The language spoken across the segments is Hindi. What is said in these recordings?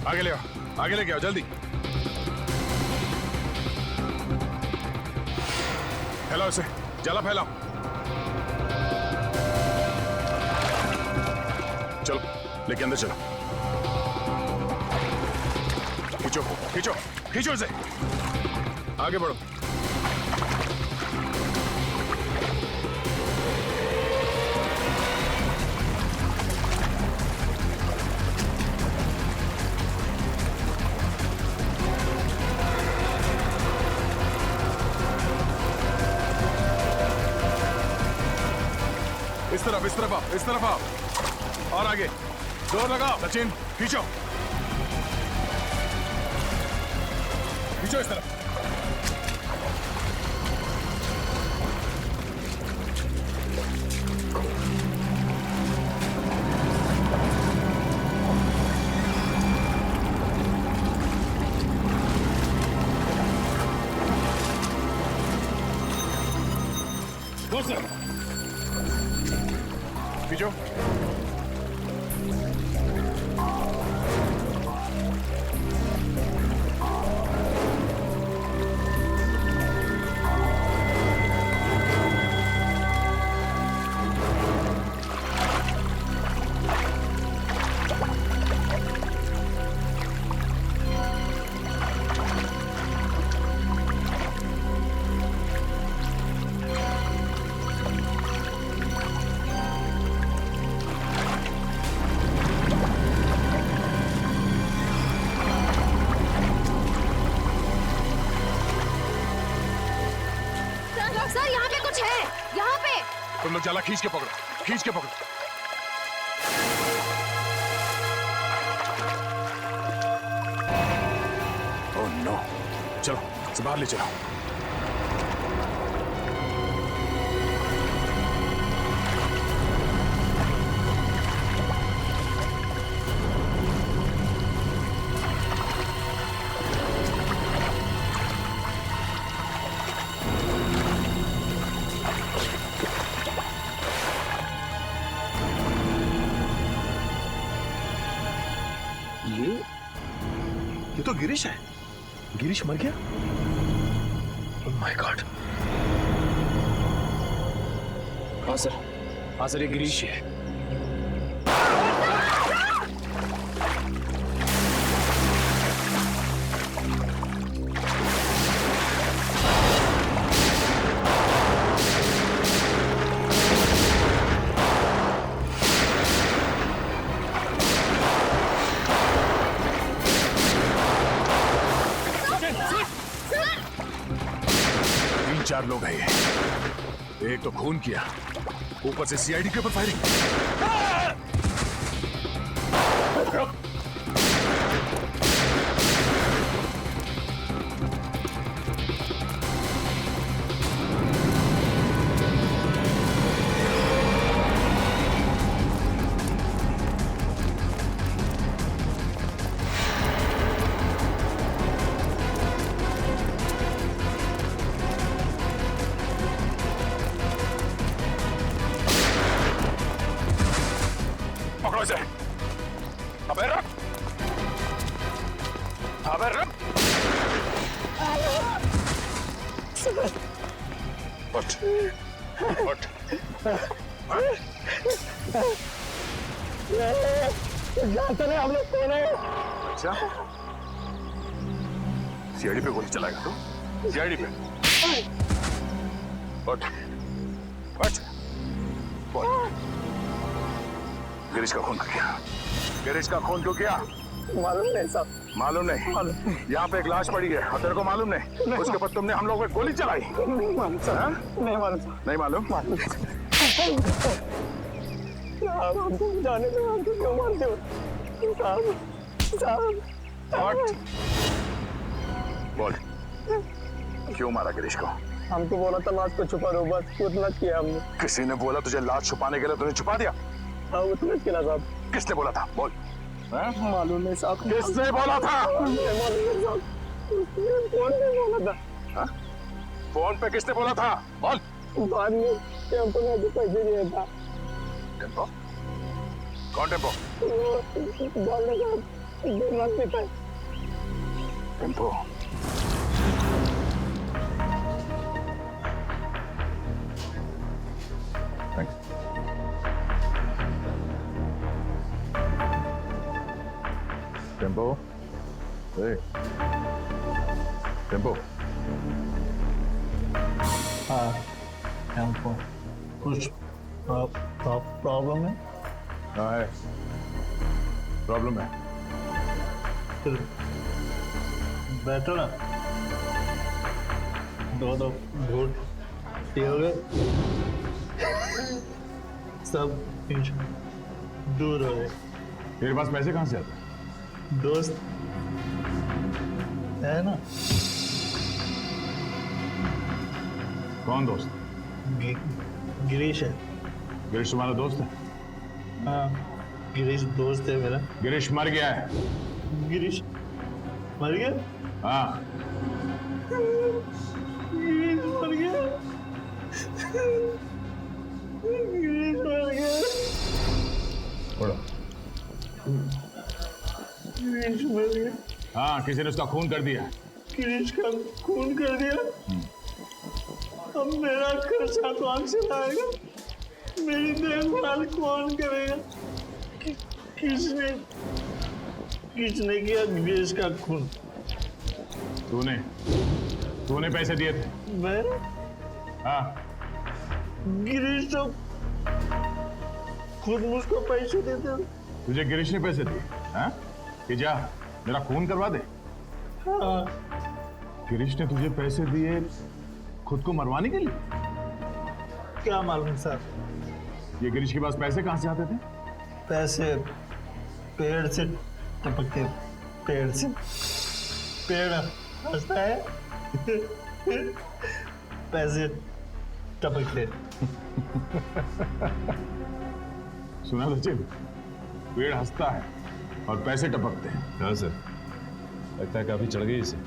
आगे ले आओ, आगे लेके आओ जल्दी। फैलाओ इसे, जला फैलाओ। चलो लेके अंदर चलो। खींचो खींचो खींचो इसे, आगे बढ़ो। इस तरफ आओ, इस तरफ आओ और आगे जोर लगाओ। सचिन खींचो खींचो इस तरफ। खींचो सर यहाँ पे कुछ है, यहाँ पे। तुम लोग जाला खींच के पकड़ो, खींच के पकड़ो। ओह नो, चलो इसे बाहर ले चलो। ये तो गिरीश है। गिरीश मर गया? Oh my God. हाँ सर ये गिरीश है। चार लोग हैं ये। एक तो खून किया, ऊपर से सीआईडी के ऊपर फायरिंग। पकड़ो इसे। अबे रुक, अबे रुक। उठ, उठ। जानते नहीं हम लोग कौन है? अच्छा, सीआईडी पे गोली चलाएगा तू? सीआईडी पे? उठ, उठ। बोल। गिरीश का खून क्यों किया? गिरीश का खून क्यों किया? मालूम नहीं साहब। मालूम नहीं? यहाँ पे एक लाश पड़ी है और तेरे को मालूम नहीं? उसके ऊपर तुमने हम लोगों पे गोली चलाई? नहीं मालूम साहब। नहीं मालूम साहब। नहीं मालूम? हमको जाने दो, हमको क्यों मारते हो साहब? हट। बोल, क्यों मारा गिरीश को? हमको बोला था लाश को छुपा दो, बस उतना किया हमने। किसी ने बोला तुझे लाश छुपाने के लिए, तूने छुपा दिया? हाँ उतना किया साहब। किसने बोला था? बोल। मालूम नहीं साहब। किसने बोला था? मालूम नहीं साहब। कौन ने बोला था? हा? फोन पे किसने बोला था? बोल। बाद में टेम्पो ने भी पैसे दिया था। टेम्पो? कौन टेम्पो? वो बोल रहे साहब टेम्पो टेम्पो टेम्पो हाँ हमको कुछ प्रॉब्लम है। हाँ है, प्रॉब्लम है। फिर बैठो ना, दो घूट पियोगे सब टेंशन दूर हो गए। तेरे पास पैसे कहाँ से आते हैं? दोस्त है ना, कौन दोस्त? गिरीश है। गिरीश तुम्हारा दोस्त है? हाँ गिरीश दोस्त है मेरा। गिरीश मर गया है। गिरीश मर गया? हाँ, गिरीश मर गया। गिरीश मर गया। पढ़ो। गिरीश मर गया। हाँ, किसी ने उसका खून कर दिया। गिरीश का खून कर दिया। अब मेरा खर्चा कौन चलाएगा? मेरी देखभाल कौन करेगा? किसने किया गिरीश का खून? तूने पैसे दिए थे। मैं? हाँ, गिरीश तो खुद मुझको पैसे देते। तुझे गिरीश ने पैसे दिए? हाँ, कि जा मेरा खून करवा दे। हाँ गिरीश ने तुझे पैसे दिए खुद को मरवाने के लिए? क्या मालूम सर। ये गिरीश के पास पैसे कहाँ से आते थे? पैसे पेड़ से टपकते, पेड़ से। पेड़ हंसता है पैसे टपकते। सुना सचिन, पेड़ हंसता है और पैसे टपकते हैं। हाँ सर, लगता है काफी चढ़ गई इसे।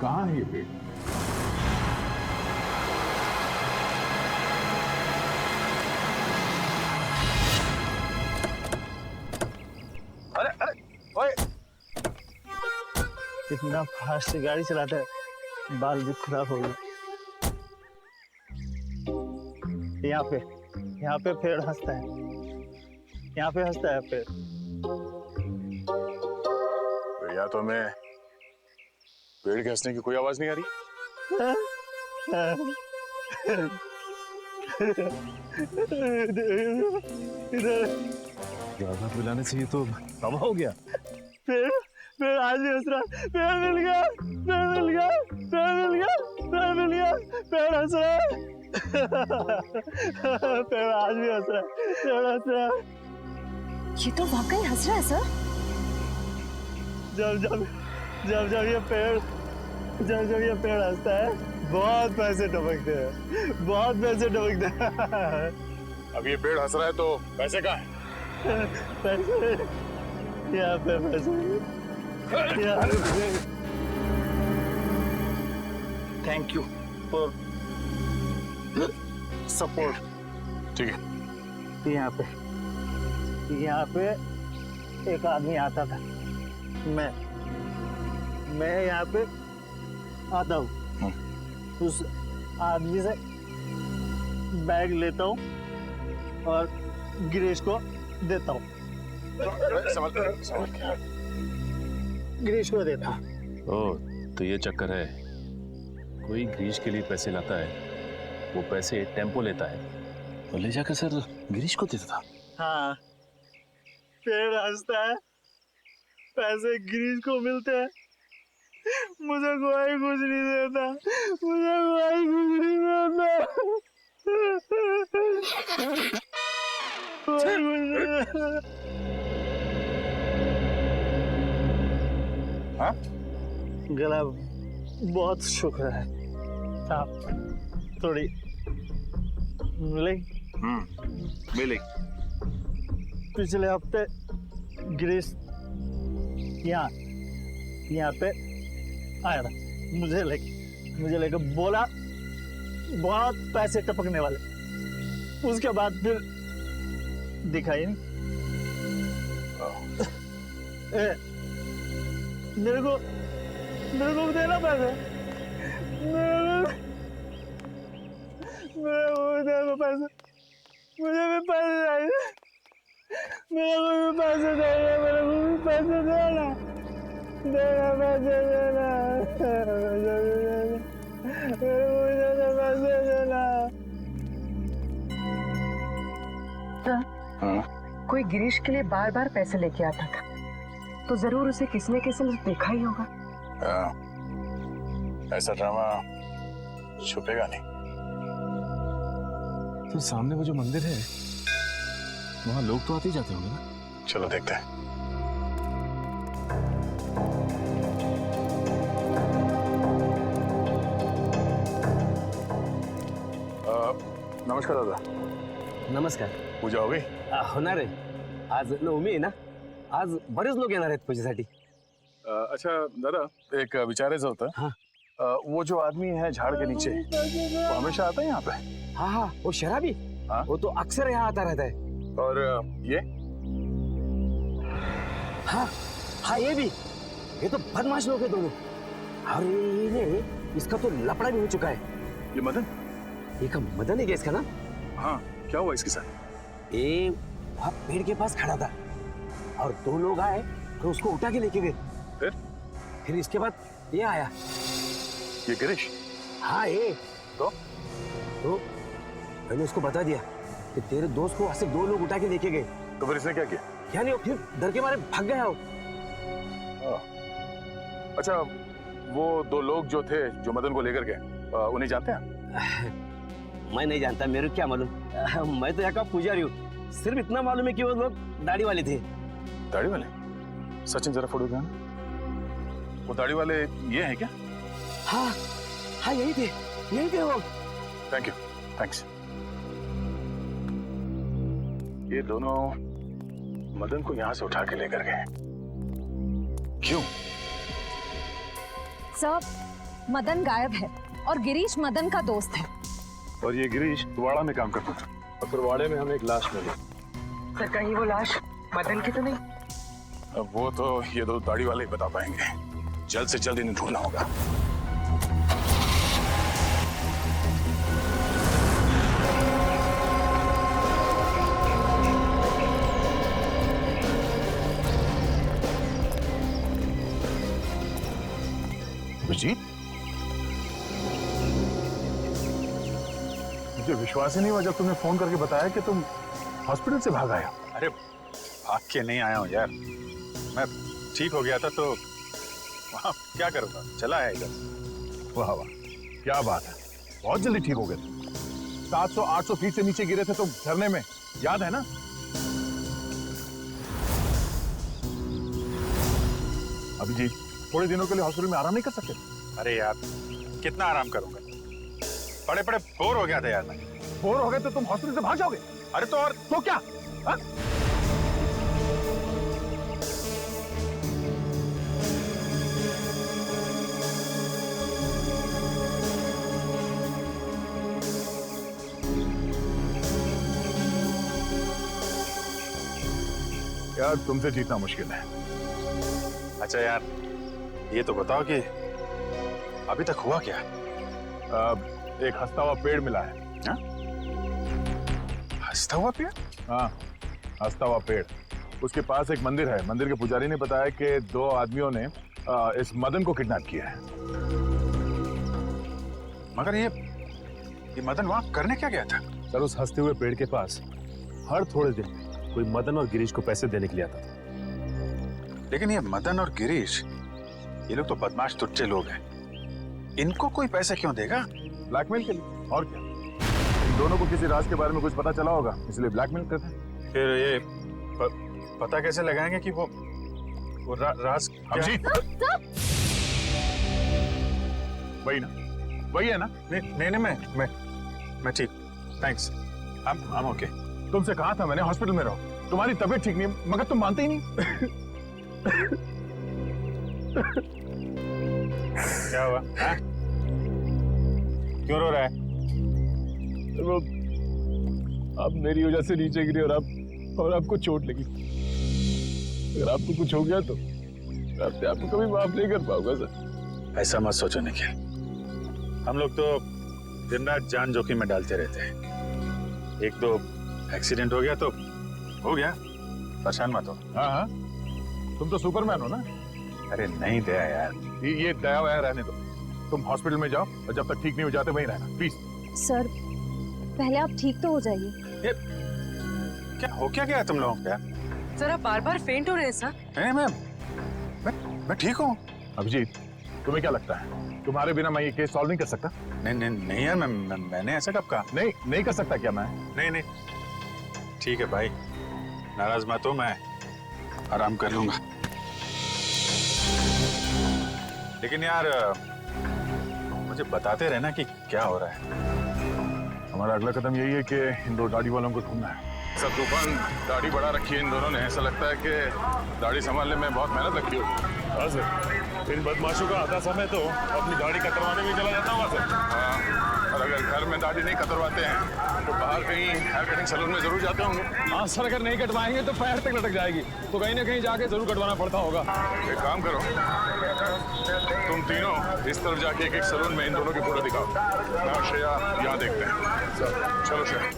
कहाँ है ये पेड़? अरे अरे ओए, इतना फास्ट गाड़ी चलाता है, बाल भी खराब हो गए। यहाँ पे पेड़ हंसता है, यहाँ पे हंसता है पेड़। या तो हमें पेड़ के हंसने की कोई आवाज नहीं आ रही। इधर ज्यादा पिलाने से ये तो तबाह हो गया। पेड़ पेड़ आज भी हंस रहा है। पेड़ मिल गया, पेड़ मिल गया, पेड़ मिल गया, पेड़ मिल गया, पेड़ हंस रहा है। पेड़ आज भी हंस रहा है, पेड़ हंस रहा है। ये तो वाकई हंस रहा है सर। जब जब जब जब ये पेड़ हंसता है, बहुत पैसे टपकते हैं, बहुत पैसे टपकते हैं। अब ये पेड़ हंस रहा है तो पैसे कहाँ हैं? पैसे यहाँ पे, पैसे यहाँ पे। Thank you for support. ठीक है, यहाँ पे एक आदमी आता था। मैं यहाँ पे आता हूँ, उस आदमी से बैग लेता हूँ और गिरीश को देता हूँ। गिरीश को देता हूँ। ओह, तो ये चक्कर है। कोई गिरीश के लिए पैसे लाता है, वो पैसे टेम्पो लेता है और ले जाकर सर गिरीश को देता था। हाँ, पेड़ हंसता है, पैसे गिरीश को मिलते हैं। मुझे कोई कुछ नहीं देता, मुझे कोई कुछ नहीं देता, कोई कुछ नहीं देता। हाँ? गला बहुत शुक्र है। आप थोड़ी मिलेगी? मिलेगी। पिछले हफ्ते गिरीश यहाँ पे आया था, मुझे लेके बोला बहुत पैसे टपकने वाले। उसके बाद फिर दिखाई नहीं। मेरे को देना पैसे, मेरे को देना पैसे, मुझे भी पैसे चाहिए, मेरे को भी पैसे चाहिए, मेरे को भी पैसे देना, पैसे देना, मेरे को भी पैसे देना। हाँ कोई गिरीश के लिए बार बार पैसे लेके आता था, तो जरूर उसे किसी न किसी ने देखा ही होगा। ऐसा ड्रामा छुपेगा नहीं। तो सामने वो जो मंदिर है वहां लोग तो आते ही जाते होंगे ना। चलो देखते हैं। नमस्कार दादा। नमस्कार. पूजा हो गई? होणार आहे. आज नवमी आहे ना, आज बरेच लोक येणार आहेत पूजेसाठी. अच्छा दादा, एक विचारायचं होतं. हाँ. वो जो आदमी है झाड़ के नीचे, वो हमेशा आता है यहाँ पे? हाँ हाँ, वो शराबी. हाँ? वो तो अक्सर यहाँ आता रहता है. और ये हाँ हाँ, ये भी. ये तो बदमाश लोग हैं दोनों. अरे इसका तो लफड़ा भी हो चुका है. ये मदन? ये का मदन है क्या इसका नाम? हाँ, क्या हुआ इसके साथ? ये वहाँ पेड़ के पास खड़ा था और दो लोग आए तो उसको उठा के लेके गए. फिर इसके बाद ये आया. ये गिरीश? हाँ ये. तो मैंने उसको बता दिया कि तेरे दोस्त को सिर्फ दो लोग उठा के लेके गए. तो फिर इसने क्या किया? क्या नहीं, फिर डर के मारे भाग गया हो. अच्छा, वो दो लोग जो थे जो मदन को लेकर गए, उन्हें जानते हैं? मैं नहीं जानता, मेरे को क्या मालूम. मैं तो यहाँ का पुजारी हूँ. सिर्फ इतना मालूम है कि वो लोग दाढ़ी वाले थे. दाढ़ी वाले? सचिन जरा फोटो दिखाना. वो दाढ़ी वाले ये हैं क्या? हाँ हाँ, यही थे वो. Thank you, thanks. ये दोनों मदन को यहाँ से उठा के लेकर गए. क्यों? सर, मदन गायब है और गिरीश मदन का दोस्त है. और ये गिरीश वाड़ा में काम करता था, और फिर वाड़े में हमें एक लाश मिली. सर कहीं वो लाश मदन की तो नहीं? अब वो तो ये दो दाढ़ी वाले ही बता पाएंगे. जल्द से जल्द इन्हें ढूंढना होगा. अभिजीत, मुझे विश्वास ही नहीं हुआ जब तुमने फोन करके बताया कि तुम हॉस्पिटल से भाग आया. अरे भाग के नहीं आया हूँ यार, मैं ठीक हो गया था तो वहाँ क्या करूँगा, चला है इधर. वाह वाह, क्या बात है, बहुत जल्दी ठीक हो गए. 700-800 फीट से नीचे गिरे थे तुम झरने में, याद है ना? अभिजीत, थोड़े दिनों के लिए हॉस्पिटल में आराम नहीं कर सकते? अरे यार कितना आराम करूँगा, बड़े बड़े बोर हो गया था यार मैं. बोर हो गए तो तुम हॉस्पिटल से भाग जाओगे? अरे तो और तो क्या? हा? यार तुमसे जीतना मुश्किल है. अच्छा यार, ये तो बताओ कि अभी तक हुआ क्या? एक हंसता हुआ पेड़ मिला है. हंसता हुआ पेड़? हाँ, हंसता हुआ पेड़. उसके पास एक मंदिर है. मंदिर के पुजारी ने बताया कि दो आदमियों ने इस मदन को किडनैप किया है. मगर ये मदन वहाँ करने क्या गया था? सर, उस हंसते हुए पेड़ के पास हर थोड़े दिन कोई मदन और गिरीश को पैसे देने के लिए आता था. लेकिन ये मदन और गिरीश, ये लोग तो बदमाश टुच्चे लोग हैं. इनको कोई पैसे क्यों देगा? ब्लैकमेल के लिए, और क्या. इन दोनों को किसी राज के बारे में कुछ पता चला होगा, इसलिए ब्लैकमेल करते हैं. फिर ये पता कैसे लगाएंगे कि वो राज क्या? अभिजीत, वही ना, वही है ना? नहीं मैं ठीक, थैंक्स, I'm ओके. तुमसे कहा था मैंने हॉस्पिटल में रहो. तुम्हारी तबीयत ठीक नहीं है, मगर तुम मानते ही नहीं. क्या हुआ? क्यों रो रहा है? वो आप मेरी वजह से नीचे गिरे और आपको चोट लगी. अगर आपको कुछ हो गया तो मैं अपने आप को कभी माफ नहीं कर पाऊंगा सर। ऐसा मत सोचो निखिल, हम लोग तो दिन रात जान जोखिम में डालते रहते हैं। एक तो एक्सीडेंट हो गया तो हो गया, परेशान मत हो। हाँ हाँ, तुम तो सुपरमैन हो ना। अरे नहीं दया यार, ये दया वया रहने दो, तुम हॉस्पिटल में जाओ और जब तक ठीक नहीं हो जाते वहीं रहना प्लीज। सर पहले आप ठीक तो हो जाइए। क्या हो क्या गया तुम लोगों को यार? सर आप बार बार फेंट हो रहे हैं सर। नहीं मैं ठीक हूँ। अभिजीत, तुम्हें क्या लगता है तुम्हारे बिना मैं ये केस सॉल्व नहीं कर सकता? नहीं यार, मैंने ऐसा कब कहा? नहीं कर सकता क्या मैं? नहीं ठीक है भाई, नाराज मत हो, मैं आराम कर लूंगा। लेकिन यार मुझे बताते रहना कि क्या हो रहा है। हमारा अगला कदम यही है कि इन दो दाढ़ी वालों को ढूंढना है। सब तूफान दाढ़ी बढ़ा रखी है इन दोनों ने, ऐसा लगता है कि दाढ़ी संभालने में बहुत मेहनत लगती होगी। हाँ सर, इन बदमाशों का आधा समय तो अपनी दाढ़ी कतरवाने में चला जाता होगा सर। हाँ, और अगर घर में दाढ़ी नहीं कतरवाते हैं तो बाहर कहीं हेयर कटिंग सैलून में जरूर जाते होंगे। हाँ सर, अगर नहीं कटवाएंगे तो पैर तक लटक जाएगी, तो कहीं ना कहीं जाके जरूर कटवाना पड़ता होगा। एक काम करो, तुम तीनों इस तरफ जाके एक सैलून में इन दोनों की फोटो दिखाओ। मैं और श्रेया यहाँ देखते हैं। चलो श्रेया।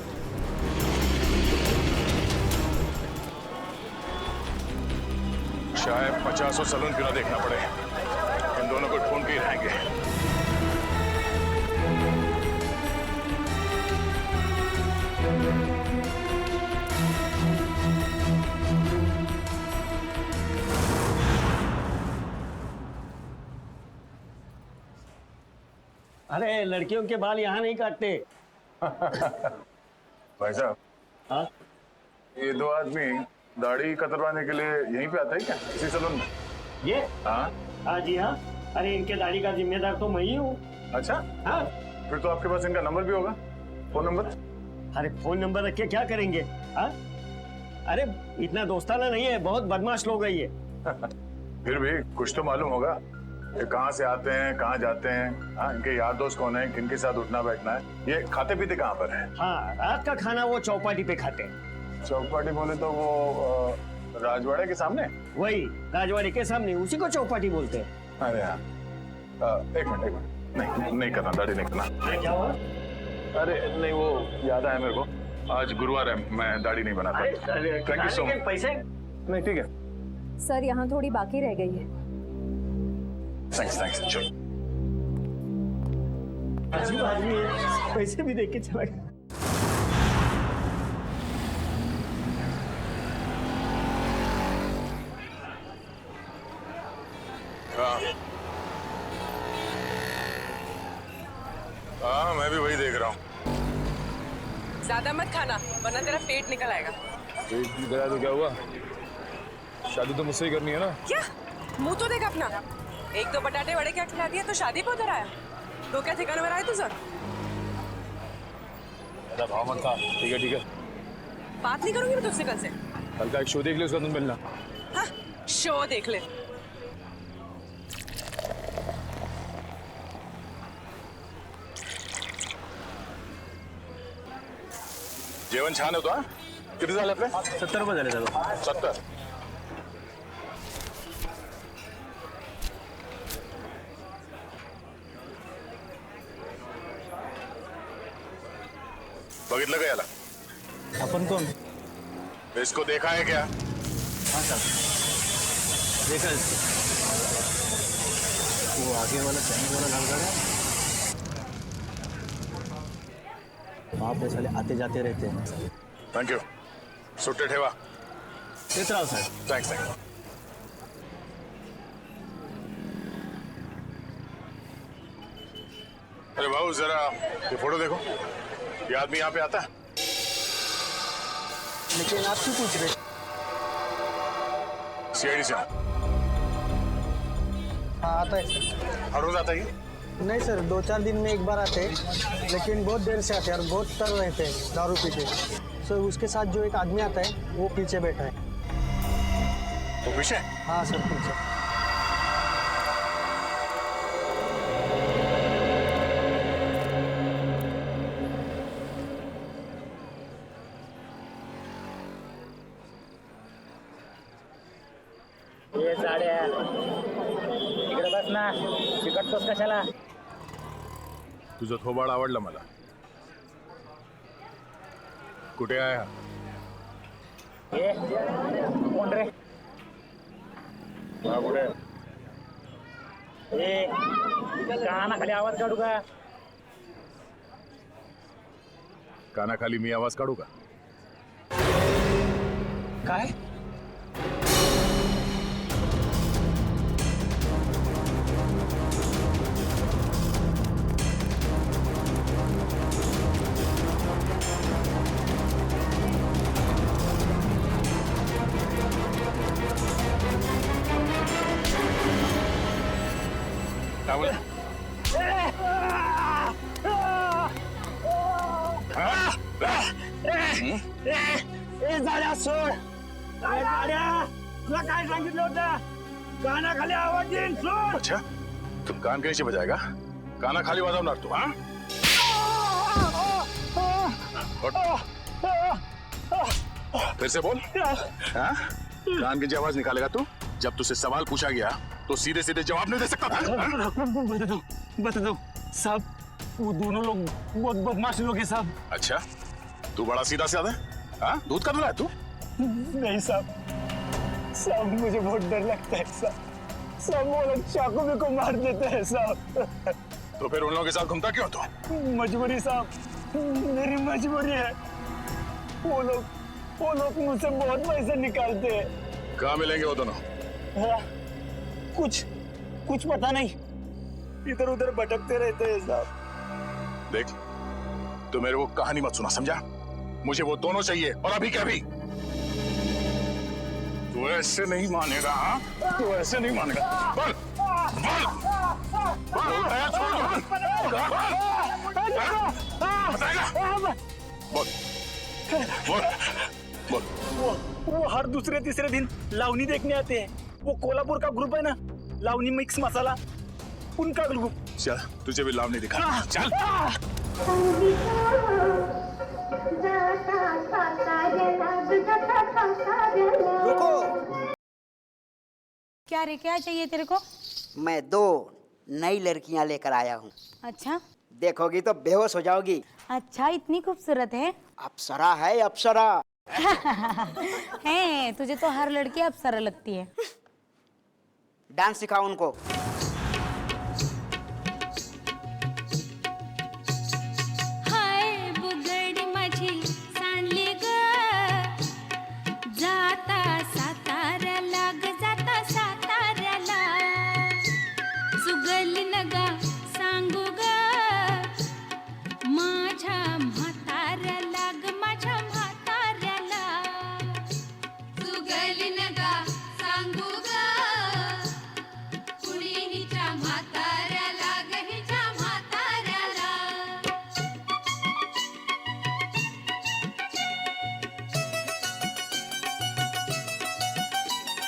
शायद 50 सैलून क्यों ना देखना पड़े, इन दोनों को ढूंढ के ही रहेंगे। अरे लड़कियों के बाल यहाँ नहीं काटते। भाई साहब, हाँ ये दो आदमी दाढ़ी कतरवाने के लिए यहीं पे आता है क्या, इसी सैलून में? ये हाँ हाँ जी हाँ, अरे इनके दाढ़ी का जिम्मेदार तो मैं ही हूँ। अच्छा, हाँ फिर तो आपके पास इनका नंबर भी होगा, फोन नंबर? अरे फोन नंबर रख के क्या करेंगे? हाँ अरे इतना दोस्ताना नहीं है, बहुत बदमाश लोग है ये। फिर भी कुछ तो मालूम होगा, ये कहाँ से आते हैं, कहाँ जाते हैं, हाँ इनके यार दोस्त कौन है, किनके साथ उठना बैठना है, ये खाते पीते कहाँ पर है? हाँ रात का खाना वो चौपाटी पे खाते हैं। चौपाटी बोले तो वो राजवाड़े के सामने? वही राजवाड़ी के सामने, उसी को चौपाटी बोलते हैं। अरे हाँ, एक मिनट, नहीं करना, दाढ़ी नहीं करना। क्या हुआ? अरे नहीं, वो याद आया मेरे को, आज गुरुवार है, मैं दाढ़ी नहीं बनाता। Thank you so much. पैसे नहीं ठीक है, सर यहाँ थोड़ी बाकी रह गई है। थैंक्स। चलो अजीब आदमी है, पैसे भी देख के चला गया। हाँ मैं भी वही देख रहा हूँ। ज्यादा मत खाना वरना तेरा पेट निकल आएगा। पेट गया तो क्या हुआ, शादी तो मुझसे ही करनी है ना। क्या मुंह तो देख अपना, एक दो बटाटे वड़े क्या खिला दिया तो शादी पे उधर आया। तो क्या ठिकाने में आया तुझे? भाव मत खा। ठीक है, बात नहीं करूंगी मैं तुझसे कल से। कल का एक शो देख ले, उसका तुम मिलना। हाँ शो देख ले। जेवण छान होतो हा? किती झाले आपले? 70 रुपये झाले दादा। 70. बघितलं का याला? अपन कौन? इसको देखा है क्या? हाँ सर देखा इसको, वो आगे वाला चाइनीज वाला लड़का है, वहाँ पे साले आते जाते रहते हैं। थैंक यू, सुट्टे ठेवा। देख रहा हूँ सर। थैंक्स। अरे भाऊ जरा ये फोटो देखो, ये आदमी यहाँ पे आता है? लेकिन आप क्यों पूछ रहे? सीआईडी से हूँ। हाँ आता है सर। हर रोज आता है ये? नहीं सर, 2-4 दिन में एक बार आते हैं, लेकिन बहुत देर से आते हैं और बहुत तर रहते हैं दारू पी के। सर उसके साथ जो एक आदमी आता है वो पीछे बैठा है। वो पीछे? हाँ सर पीछे। हे साड्या इकडे बस ना, चिकटतोस कशाला? तुझं थोबाड आवडलं मला. कुठे आहे हा? हे कोण रे? हा कुठे? हे कानाखाली आवाज काढू का? कानाखाली मी आवाज काढू का? काय? काय बोला? ए झाड्या सोड. काय झाड्या, तुला काय सांगितलं होतं? कानाखाली आवाज येईल, सोड. अच्छा, तू कान कैसे बजाएगा? काना खाली वाजवणार तू? हाँ? फिर से बोल. हाँ? कान की आवाज निकालेगा तू? जब तुझसे सवाल पूछा गया तो सीधे सीधे जवाब नहीं दे सकता था? बता दो साहब, वो दोनों लोग बहुत बदमाश लोग हैं साहब. अच्छा, तू बड़ा सीधा साधा है? हाँ? दूध कर रहा है तू? नहीं साहब, साहब मुझे बहुत डर लगता है साहब. साहब वो लोग चाकू में को मार देते हैं साहब. तो फिर उन लोगों के साथ घूमता क्यों तू? मजबूरी साहब, मेरी मजबूरी है. वो लोग मुझसे बहुत पैसे निकालते हैं. कहाँ मिलेंगे वो दोनों? हाँ, कुछ पता नहीं, इधर उधर भटकते रहते हैं साहब. देख, तू मेरे को कहानी मत सुना, समझा? मुझे वो दोनों चाहिए, और अभी क्या भी. तू ऐसे नहीं मानेगा. हाँ, तू ऐसे नहीं मानेगा. बोल बोल बोल, छोड़ दो. बताएगा? बोल बोल बोल. वो हर दूसरे तीसरे दिन लावनी देखने आते हैं. वो कोल्हापुर का ग्रुप है ना, लावनी मिक्स मसाला, उनका ग्रुप. चल, तुझे भी लाभ नहीं दिखा. चल. रुको. क्या रे, क्या चाहिए तेरे को? मैं 2 नई लड़कियां लेकर आया हूँ. अच्छा, देखोगी तो बेहोश हो जाओगी. अच्छा, इतनी खूबसूरत है? अप्सरा है, अप्सरा. है, तुझे तो हर लड़की अप्सरा लगती है. डांस सिखाओ उनको. हाय बुगडी माझी सांडली ग, जाता साताऱ्याला ग, जाता साताऱ्याला. सुगली नगा सांगू ग, माझ्या म्हाताऱ्याला ग, माझ्या म्हाताऱ्याला. सुगली नगा सांगू ग, कुणी हिच्या म्हाताऱ्याला ग, हिच्या म्हाताऱ्याला.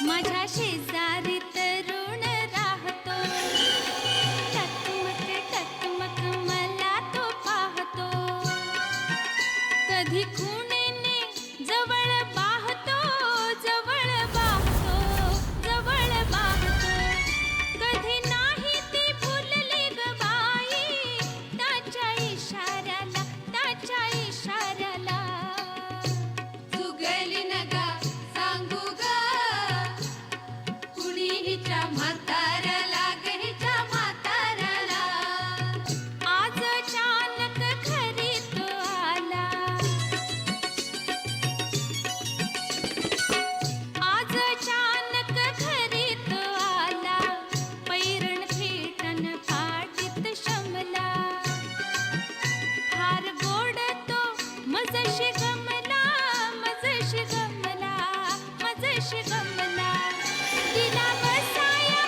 माझ्या शेजारी तरुण राहतो, टकमक मला तो पाहतो. कधी खुणेने जवळ बाहतो, जवळ बाहतो, जवळ बाहतो. कधी नाही ती भुलली ग बाई, त्याच्या इशाऱ्याला, त्याच्या इशाऱ्याला. सुगली नगा सांगू ग, कुणी हिच्या म्हाताऱ्याला ग, हिच्या म्हाताऱ्याला. आज अचानक घरी तो आला, आज अचानक घरी तो आला. पैरण फेटन पाटीत शमला, फार गोड तो मजशी गमला, मजशी गमला, मजशी गमला. तिला बसाया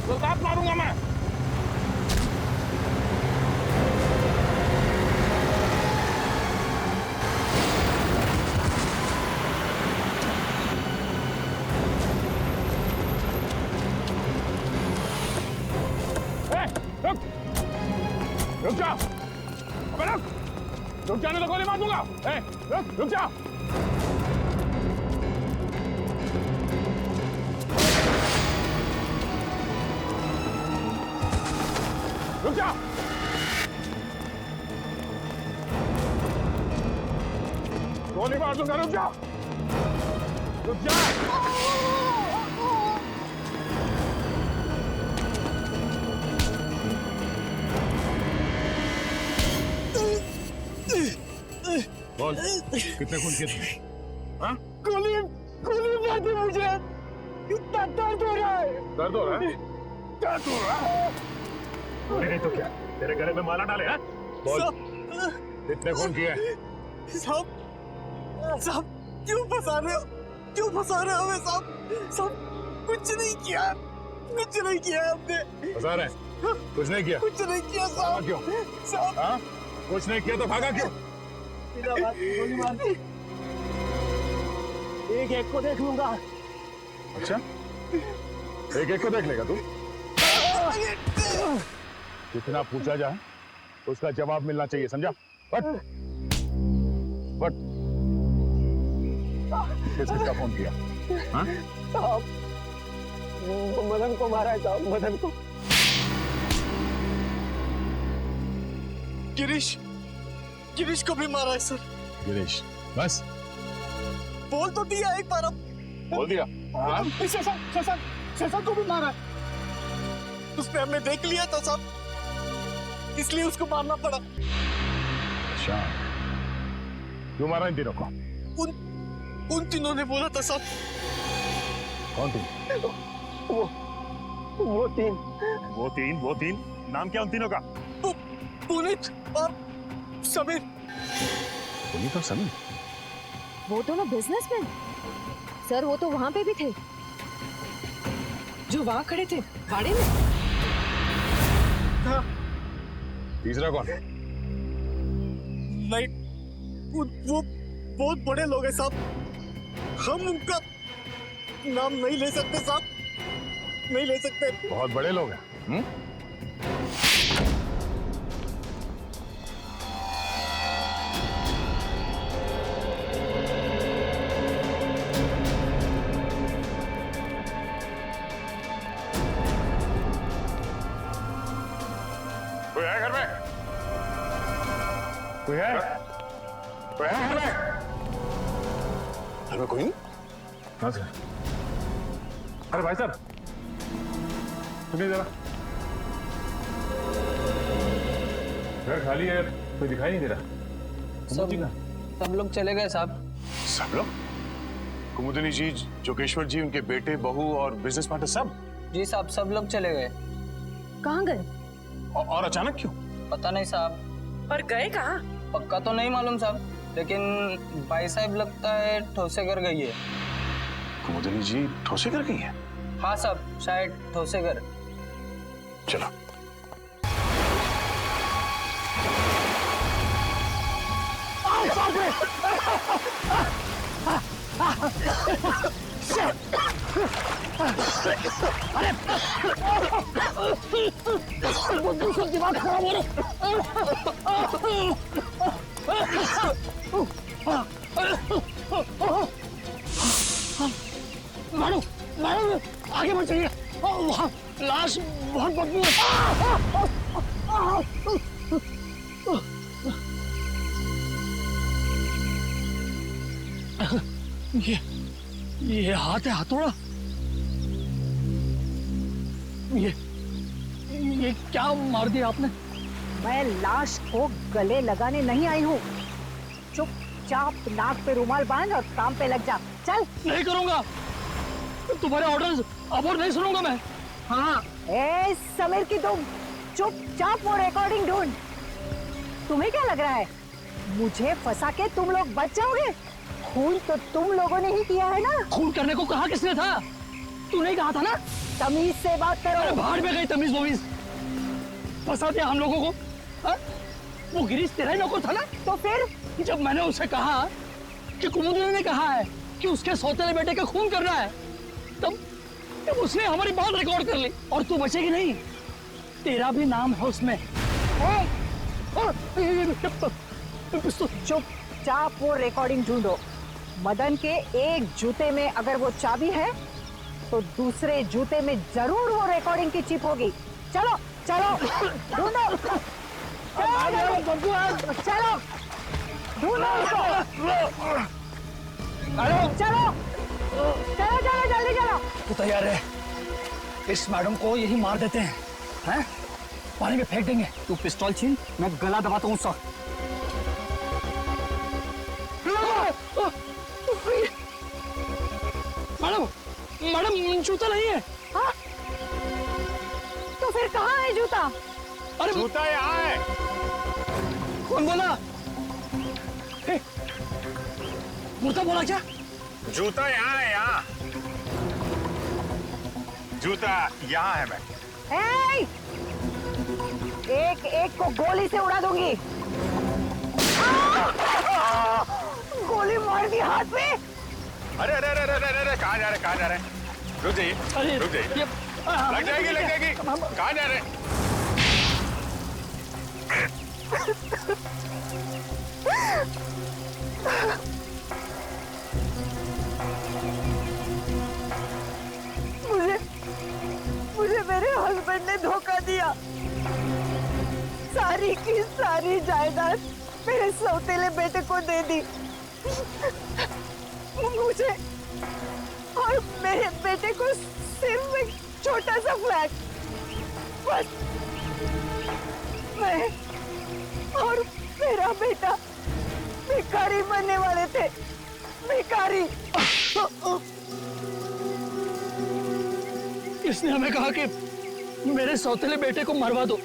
तो लात मारूंगा मैं। रुक जा, अबे रुक जाने तो गोली मार दूंगा। रुक जा। रुक जा। गोली मार दूंगा, रुक जा। रुक जा। बोल कितने खून किए तुमने? हाँ? गोली मार दी मुझे। इतना दर्द हो रहा है। दर्द हो रहा है? दर्द हो रहा है? गोली नहीं तो क्या? तेरे गले में माला डाले हैं? बोल कितने खून किए? साहब क्यों फंसा रहे हो? क्यों फंसा रहे हो हमें साहब? कुछ नहीं किया हमने। फंसा रहे हैं? कुछ नहीं किया? कुछ नहीं किया साहब। क्यों? साहब हाँ? कुछ नहीं किया तो भागा क्यों? गोली मार दी। एक को देख लूंगा। अच्छा, एक को देख लेगा तू? जितना पूछा जाए उसका जवाब मिलना चाहिए, समझा? बट किसका फोन किया? हाँ? साहब मदन को मारा है साहब, मदन को। गिरीश को भी मारा है सर। गिरीश, बस बोल तो दिया एक बार। अब बोल दिया। हाँ? शशांक को भी मारा है। उसने हमें देख लिया था साहब, इसलिए उसको मारना पड़ा। अच्छा, क्यों मारा इन तीनों को? उन तीनों ने बोला था साहब। कौन तीन? वो तीन। नाम क्या उन तीनों का? पुनीत और समीर। पुनीत और समीर? वो दोनों बिजनेसमैन। सर वो तो वहां पे भी थे, जो वहां खड़े थे गाड़ी में। हाँ। तीसरा कौन? नहीं, वो बहुत बड़े लोग हैं साहब, हम उनका नाम नहीं ले सकते साहब, नहीं ले सकते। बहुत बड़े लोग हैं। कोई है घर में? कोई है? कोई है घर में? घर में कोई नहीं? हाँ सर। अरे भाई साहब, सुनिए जरा, घर खाली है, कोई दिखाई नहीं दे रहा। सब लोग चले गए साहब। सब लोग? कुमुदिनी जी, जोगेश्वर जी, उनके बेटे, बहू और बिजनेस पार्टनर सब? जी साहब, सब लोग चले गए। कहाँ गए? और अचानक क्यों? पता नहीं साहब। पर गए कहाँ? पक्का तो नहीं मालूम साहब, लेकिन भाई साहब लगता है ठोसेगर गई है। कुमुदिनी जी ठोसेगर गई है? हाँ साहब, शायद ठोसेगर। चलो। दिमाग खराब हो मारो मारो, आगे बढ़ जाइए, वहाँ लाश बहुत बदबू है। ये हाथ है हथौड़ा। ये क्या मार दिया आपने? मैं लाश को गले लगाने नहीं आई हूँ। चुपचाप नाक पे रुमाल बांध और काम पे लग जा। चल। नहीं करूंगा, तुम्हारे ऑर्डर्स अब और नहीं सुनूंगा मैं। हाँ, ए समीर की तुम चुपचाप वो रिकॉर्डिंग ढूंढ। तुम्हें क्या लग रहा है मुझे फंसा के तुम लोग बच जाओगे? खून तो तुम लोगों ने ही किया है ना। खून करने को कहा किसने था? तूने कहा था ना। तमीज से बात करो। बाहर में गई तमीज वमीज, फंसा दिया हम लोगों को। हा? वो गिरीश तेरा ही नौकर था ना? तो फिर जब मैंने उसे कहा कि कुमुदनी ने कहा है कि उसके सौतेले बेटे का खून करना है, तब उसने हमारी बात रिकॉर्ड कर ली। और तू बचेगी नहीं, तेरा भी नाम है उसमें। चुपचाप वो रिकॉर्डिंग ढूंढो। मदन के एक जूते में अगर वो चाबी है तो दूसरे जूते में जरूर वो रिकॉर्डिंग की चिप होगी। चलो चलो ढूंढो, चलो ढूंढो उसको। चलो चलो चलो जल्दी चलो। तू तैयार है? इस मैडम को यही मार देते हैं, हैं? पानी में फेंक देंगे। तू पिस्तौल छीन, मैं गला दबाता हूँ उसका। मैडम मैडम जूता नहीं है। हाँ? तो फिर कहाँ है जूता? अरे जूता यहाँ है। कौन बोला? मुर्दा बोला क्या? जूता यहाँ है, यहाँ। जूता यहाँ है। मैं एक एक को गोली से उड़ा दूंगी। गोली मार दी हाथ में। अरे अरे अरे अरे अरे कहाँ जा रहे, कहाँ जा रहे? रुक जाइए, रुक जाइए। लग जाएगी, लग जाएगी। कहाँ जा रहे? मुझे मेरे हस्बैंड ने धोखा दिया। सारी की सारी जायदाद मेरे सौतेले बेटे को दे दी। मुझे और मेरे बेटे को सिर्फ एक छोटा सा फ्लैट। बस मैं और मेरा बेटा भिखारी बनने वाले थे। भिखारी। इसने हमें कहा कि मेरे सौतेले बेटे को मरवा दो,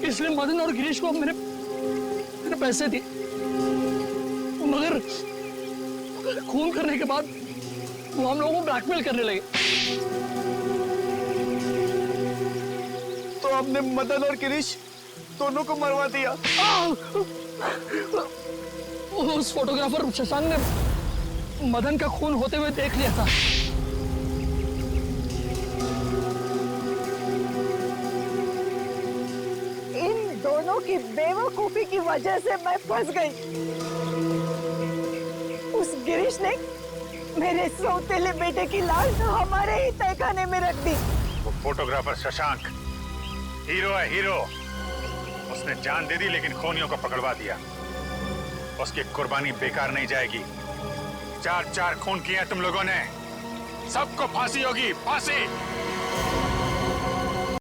इसलिए मदन और गिरीश को मैंने पैसे दिए। मगर खून करने के बाद वो हम लोगों को ब्लैकमेल करने लगे। तो आपने मदन और गिरीश दोनों को मरवा दिया। उस फोटोग्राफर शशांक ने मदन का खून होते हुए देख लिया था। इन दोनों की बेवकूफी की वजह से मैं फंस गई। उस गिरीश ने मेरे सौतेले बेटे की लाश हमारे ही तहखाने में रख दी। वो फोटोग्राफर शशांक हीरो है, हीरो। उसने जान दे दी लेकिन खूनियों को पकड़वा दिया। उसकी कुर्बानी बेकार नहीं जाएगी। 4-4 खून किए तुम लोगों ने, सबको फांसी होगी, फांसी।